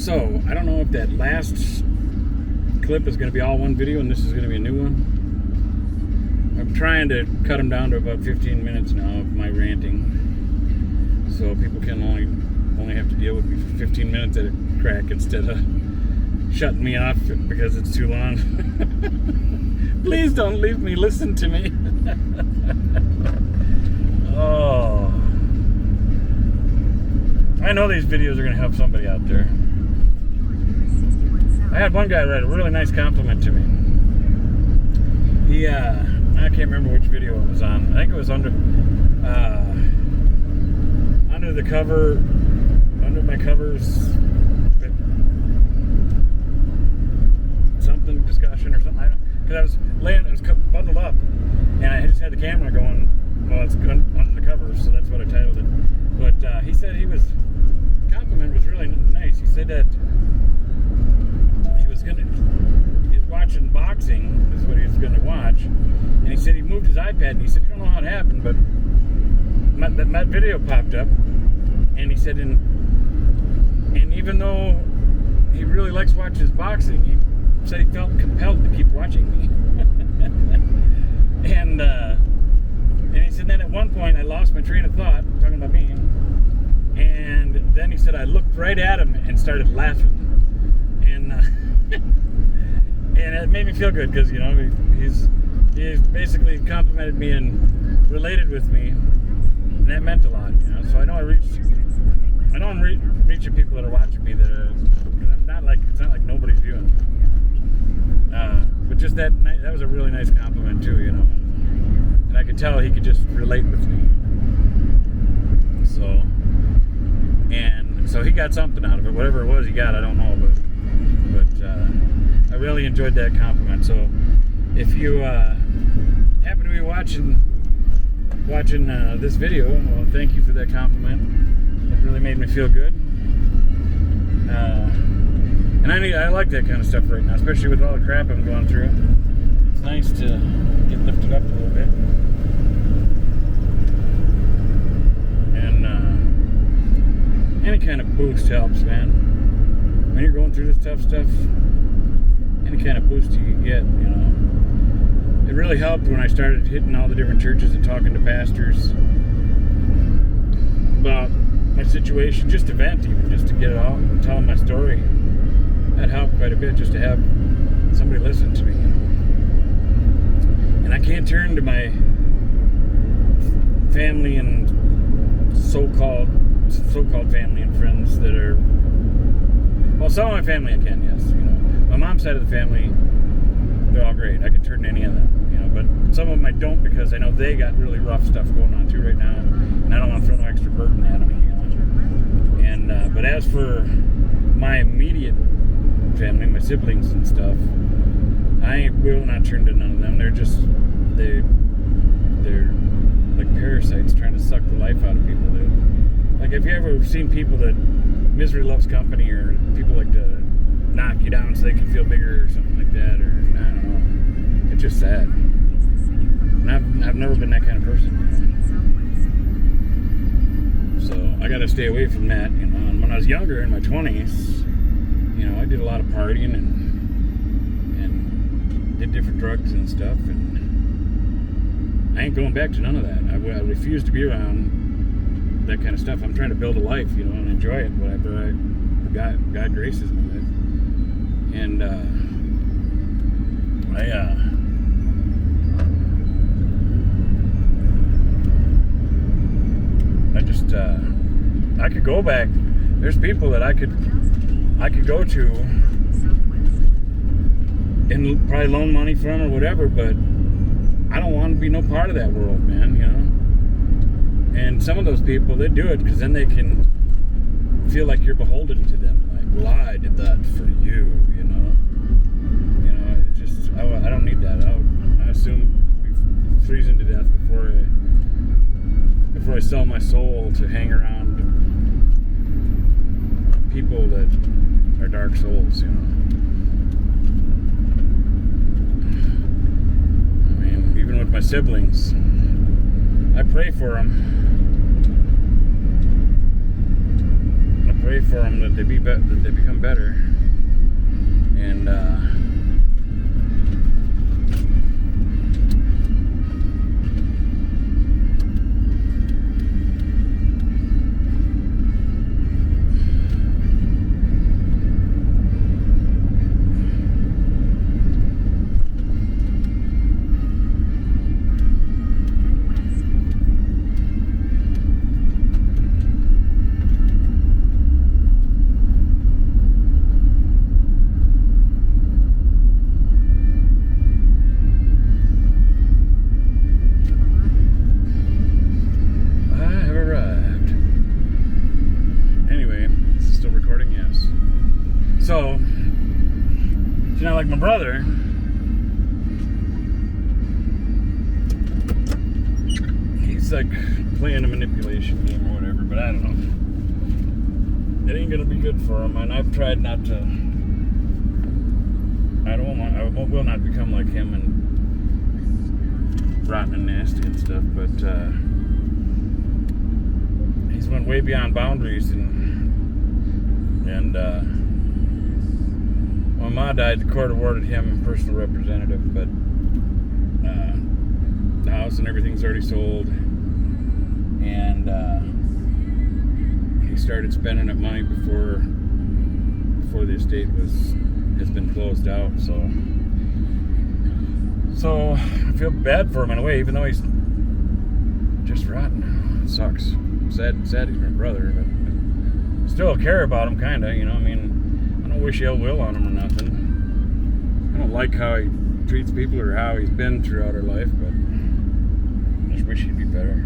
So, I don't know if that last clip is going to be all one video and this is going to be a new one. I'm trying to cut them down to about 15 minutes now of my ranting. So people can only have to deal with me for 15 minutes at a crack instead of shutting me off because it's too long. Please don't leave me. Listen to me. Oh. I know these videos are going to help somebody out there. I had one guy write a really nice compliment to me. He, I can't remember which video it was on. I think it was under the cover, under my covers, something discussion or something. Because I was bundled up, and I just had the camera going. Well, it's under the covers, so that's what I titled it. But he said compliment was really nice. He said that he was watching boxing, is what he was going to watch, and he said he moved his iPad, and he said, I don't know how it happened, but that video popped up, and he said, and even though he really likes watching his boxing, he said he felt compelled to keep watching me. And he said then at one point I lost my train of thought, talking about me, and then he said I looked right at him and started laughing, and and it made me feel good because he's basically complimented me and related with me, and that meant a lot, So I know I'm reaching people that are watching me it's not like nobody's viewing me, but just that was a really nice compliment too, and I could tell he could just relate with me. So he got something out of it, whatever it was he got, I don't know, but I really enjoyed that compliment. So if you happen to be watching this video, well, thank you for that compliment. It really made me feel good. And I like that kind of stuff right now, especially with all the crap I'm going through. It's nice to get lifted up a little bit. And any kind of boost helps, man. When you're going through this tough stuff, any kind of boost you can get, It really helped when I started hitting all the different churches and talking to pastors about my situation, just to vent, even just to get it out and tell them my story. That helped quite a bit, just to have somebody listen to me, And I can't turn to my family and so-called family and friends that are, well, some of my family I can, yes. My mom's side of the family, they're all great. I can turn to any of them, but some of them I don't, because I know they got really rough stuff going on too right now, and I don't want to throw no extra burden at them, And but as for my immediate family, my siblings and stuff, I will not turn to none of them. They're like parasites trying to suck the life out of people. Like, have you ever seen people that misery loves company, or people like to knock you down so they can feel bigger or something like that, or I don't know. It's just sad. And I've never been that kind of person. So I got to stay away from that. And when I was younger, in my 20s, I did a lot of partying and did different drugs and stuff, and I ain't going back to none of that. I refuse to be around that kind of stuff. I'm trying to build a life, and enjoy it, whatever God graces me with. And I could go back. There's people that I could go to and probably loan money from or whatever, but I don't want to be no part of that world, man, And some of those people, they do it because then they can feel like you're beholden to them. Like, well, I did that for you, It's just, I don't need that. I assume be freezing to death before I sell my soul to hang around people that are dark souls, I mean, even with my siblings, I pray for them. I pray for them that they that they become better. And so, you know, like my brother, he's like playing a manipulation game or whatever, but I don't know. It ain't gonna be good for him, and I've tried not to. I will not become like him and rotten and nasty and stuff, but he's went way beyond boundaries, and when Ma died, the court awarded him personal representative, but the house and everything's already sold, and he started spending that money before the estate has been closed out. So I feel bad for him in a way, even though he's just rotten. It sucks. Sad he's my brother, but still care about him, kind of. You know, I mean, I don't wish ill will on him or nothing. I don't like how he treats people or how he's been throughout our life, but I just wish he'd be better.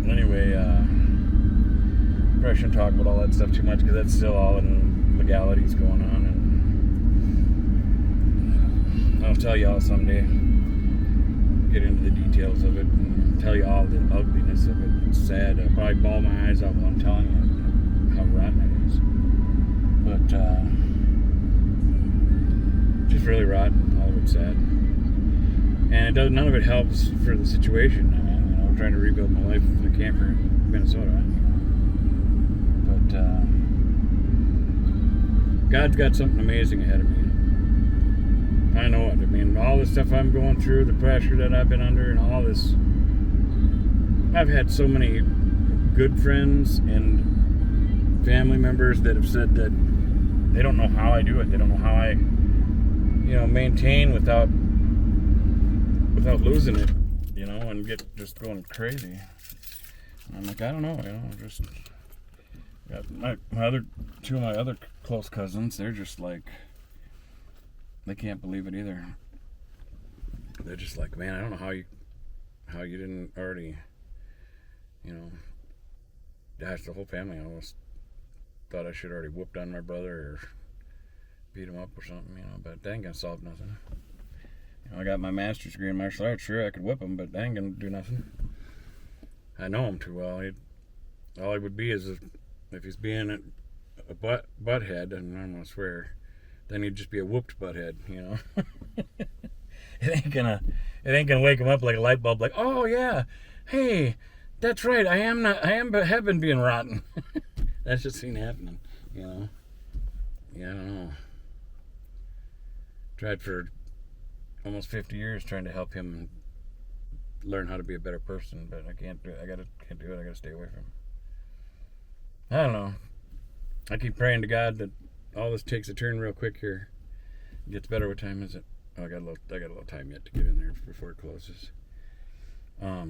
Anyway, probably shouldn't talk about all that stuff too much because that's still all in legalities going on, and I'll tell y'all someday. Get into the details of it and tell you all the ugliness of it. It's sad. I'll probably bawl my eyes out while I'm telling you how rotten it is. But just really rotten. All of it's sad, and none of it helps for the situation. I mean, you know, I'm trying to rebuild my life in a camper in Minnesota, but God's got something amazing ahead of me. I know it. I mean, all the stuff I'm going through, the pressure that I've been under, and all this. I've had so many good friends and family members that have said that they don't know how I do it. They don't know how I, maintain without losing it, and get just going crazy. And I'm like, I don't know, just got two of my other close cousins. They're just like. They can't believe it either. They're just like, man, I don't know how you didn't already, gosh, the whole family almost thought I should already whooped on my brother or beat him up or something, but that ain't gonna solve nothing. I got my master's degree in martial arts. Sure, I could whip him, but that ain't gonna do nothing. I know him too well. All he would be is if he's being a butthead, and I'm gonna swear, then he'd just be a whooped butthead, It ain't gonna wake him up like a light bulb, like, oh yeah, hey, that's right, I have been being rotten. That's just ain't happening, Yeah, I don't know. Tried for almost 50 years trying to help him learn how to be a better person, but I can't do it. I can't do it. I gotta stay away from him. I don't know. I keep praying to God that all this takes a turn real quick here. It gets better. What time is it? Oh, I got a little time yet to get in there before it closes. I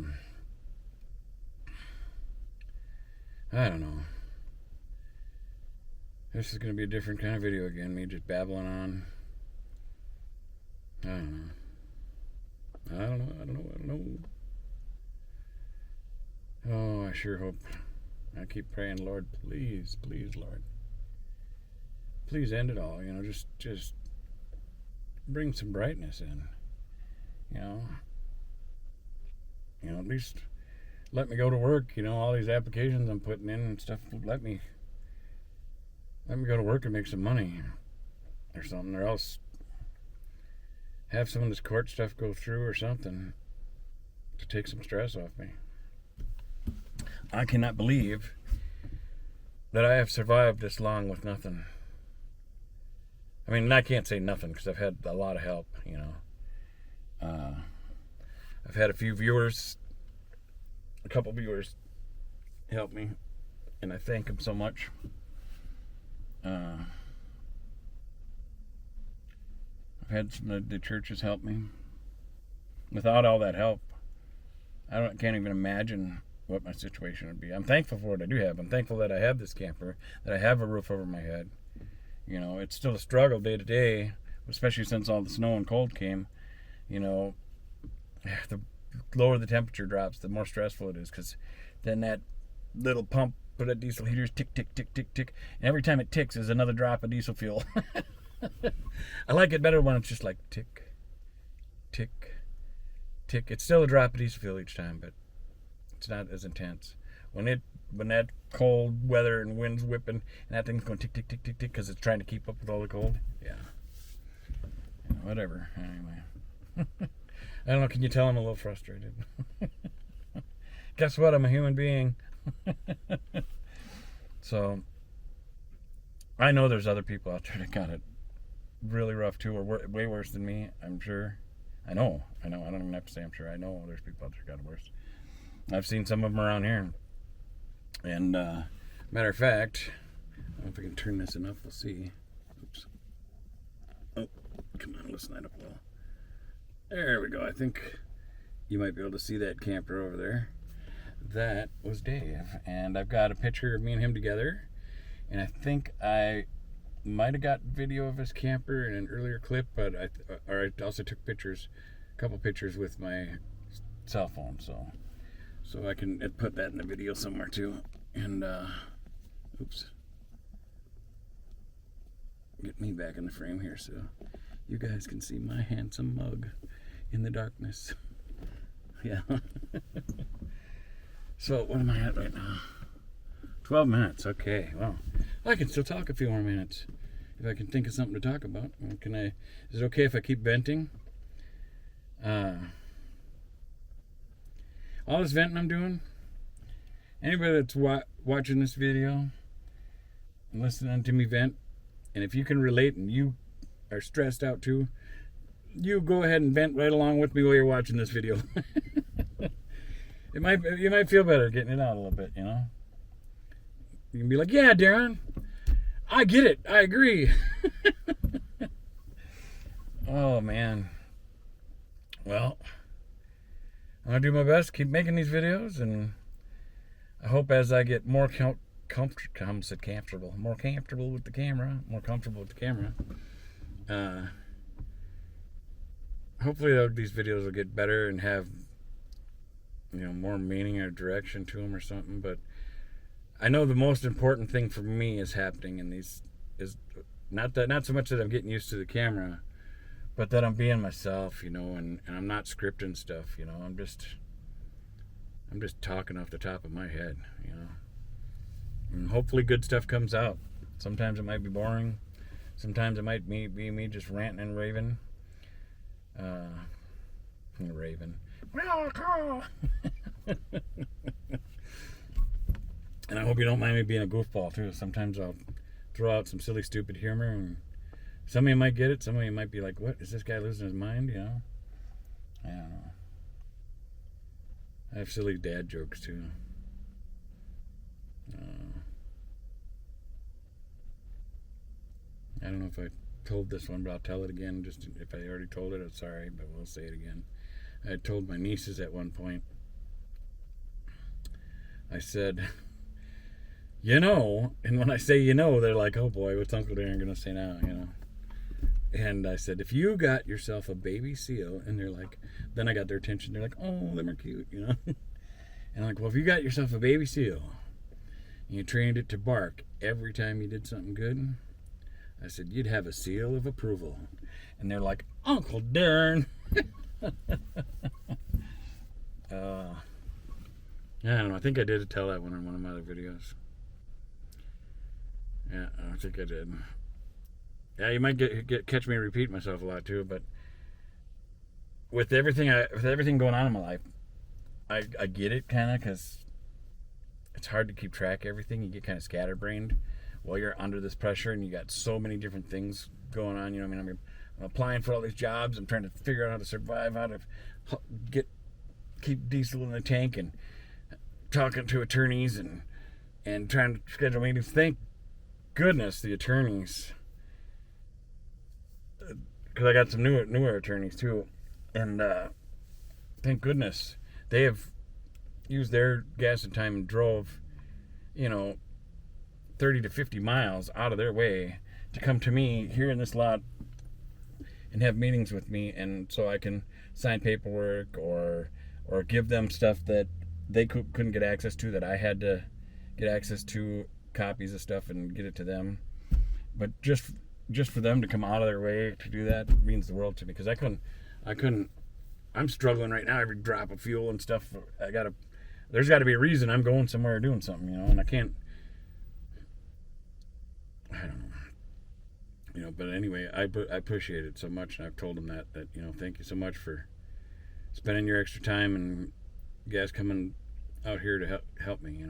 don't know. This is gonna be a different kind of video again. Me just babbling on. I don't know. Oh, I sure hope. I keep praying, Lord, please, Lord. Please end it all, just bring some brightness in, at least let me go to work, all these applications I'm putting in and stuff, let me go to work and make some money or something, or else have some of this court stuff go through or something to take some stress off me. I cannot believe that I have survived this long with nothing. I mean, I can't say nothing because I've had a lot of help, you know. I've had a couple viewers help me, and I thank them so much. I've had the churches help me. Without all that help, can't even imagine what my situation would be. I'm thankful for what I do have. I'm thankful that I have this camper, that I have a roof over my head. You know, it's still a struggle day to day, especially since all the snow and cold came. You know, the lower the temperature drops, the more stressful it is, because then that little pump for that diesel heater is tick, tick, tick, tick, tick. And every time it ticks is another drop of diesel fuel. I like it better when it's just like tick, tick, tick. It's still a drop of diesel fuel each time, but it's not as intense. When that cold weather and wind's whipping and that thing's going tick, tick, tick, tick, tick because it's trying to keep up with all the cold. Yeah. Whatever. Anyway. I don't know, can you tell I'm a little frustrated? Guess what? I'm a human being. So, I know there's other people out there that got it really rough too, or way worse than me, I'm sure. I know. I don't even have to say I'm sure. I know there's people out there that got it worse. I've seen some of them around here. And, matter of fact, I don't know if I can turn this enough, we'll see. Oops. Oh, come on, listen that up well. There we go. I think you might be able to see that camper over there. That was Dave. And I've got a picture of me and him together. And I think I might have got video of his camper in an earlier clip, but I also took a couple pictures with my cell phone. So I can put that in the video somewhere too. And, oops. Get me back in the frame here so you guys can see my handsome mug in the darkness. Yeah. So what am I at right now? 12 minutes. Okay. Well, I can still talk a few more minutes if I can think of something to talk about. Is it okay if I keep venting? All this venting I'm doing, anybody that's watching this video and listening to me vent, and if you can relate and you are stressed out too, you go ahead and vent right along with me while you're watching this video. You might feel better getting it out a little bit, you know. You can be like, yeah, Darren, I get it. I agree. Oh, man. Well, I'm going to do my best to keep making these videos, and I hope as I get more comfortable with the camera, hopefully these videos will get better and have, more meaning or direction to them or something. But I know the most important thing for me is happening in these is not so much that I'm getting used to the camera, but that I'm being myself, and I'm not scripting stuff, I'm just talking off the top of my head, and hopefully good stuff comes out. Sometimes it might be boring, sometimes it might be me just ranting and raving. And I hope you don't mind me being a goofball too. Sometimes I'll throw out some silly, stupid humor, and some of you might get it. Some of you might be like, "What is this guy losing his mind?" I don't know. I have silly dad jokes too. I don't know if I told this one, but I'll tell it again. Just if I already told it, I'm sorry, but we'll say it again. I had told my nieces at one point. I said, and when I say they're like, oh boy, what's Uncle Darren gonna say now, And I said, if you got yourself a baby seal, and they're like, then I got their attention. They're like, oh, them are cute, And I'm like, well, if you got yourself a baby seal, and you trained it to bark every time you did something good, I said, you'd have a seal of approval. And they're like, Uncle Darren. I don't know. I think I did tell that one in one of my other videos. Yeah, I think I did. Yeah, you might catch me repeat myself a lot too, but with everything going on in my life, I get it kind of, because it's hard to keep track of everything. You get kind of scatterbrained while you're under this pressure, and you got so many different things going on. You know, I'm applying for all these jobs. I'm trying to figure out how to survive, how to keep diesel in the tank, and talking to attorneys and trying to schedule meetings. Thank goodness the attorneys, because I got some newer attorneys too, and thank goodness they have used their gas and time and drove, 30 to 50 miles out of their way to come to me here in this lot and have meetings with me, and so I can sign paperwork or give them stuff that they couldn't get access to, that I had to get access to, copies of stuff, and get it to them. But just for them to come out of their way to do that means the world to me, because I couldn't. I'm struggling right now. Every drop of fuel and stuff, there's got to be a reason I'm going somewhere or doing something, and I don't know. But anyway, I appreciate it so much, and I've told them that thank you so much for spending your extra time and guys coming out here to help me.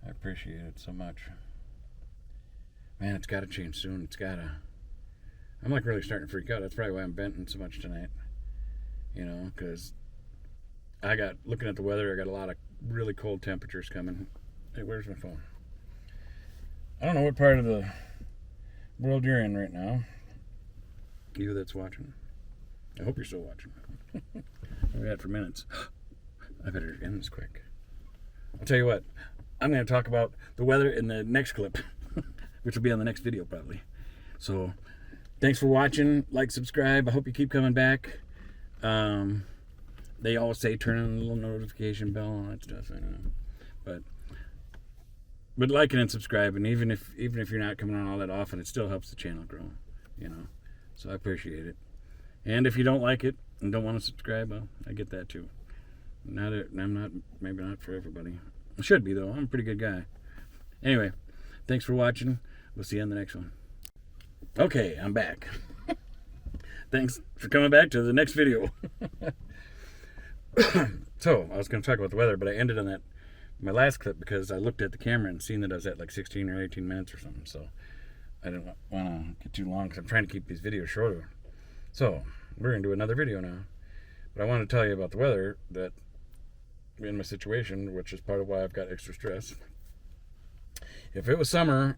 I appreciate it so much. Man, it's got to change soon. I'm like really starting to freak out. That's probably why I'm venting so much tonight. Because looking at the weather, I got a lot of really cold temperatures coming. Hey, where's my phone? I don't know what part of the world you're in right now. You that's watching. I hope you're still watching. I've had for minutes. I better end this quick. I'll tell you what. I'm going to talk about the weather in the next clip, which will be on the next video probably. So, thanks for watching. Like, subscribe. I hope you keep coming back. They always say turn on the little notification bell and all that stuff. I don't know, but liking and subscribing, even if you're not coming on all that often, it still helps the channel grow. So I appreciate it. And if you don't like it and don't want to subscribe, well, I get that too. Maybe not for everybody. I should be though. I'm a pretty good guy. Anyway, thanks for watching. We'll see you on the next one. Okay, I'm back. Thanks for coming back to the next video. So, I was going to talk about the weather, but I ended on my last clip because I looked at the camera and seen that I was at like 16 or 18 minutes or something. So, I didn't want to get too long because I'm trying to keep these videos shorter. So, we're going to do another video now. But I want to tell you about the weather that in my situation, which is part of why I've got extra stress. If it was summer,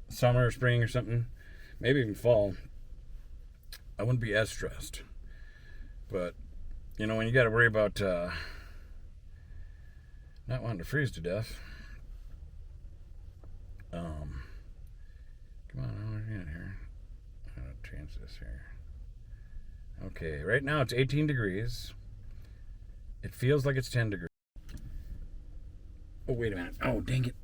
summer or spring or something, maybe even fall, I wouldn't be as stressed. But, when you got to worry about not wanting to freeze to death. Come on, I'm in here. I'm going to change this here. Okay, right now it's 18 degrees. It feels like it's 10 degrees. Oh, wait a minute. Oh, dang it.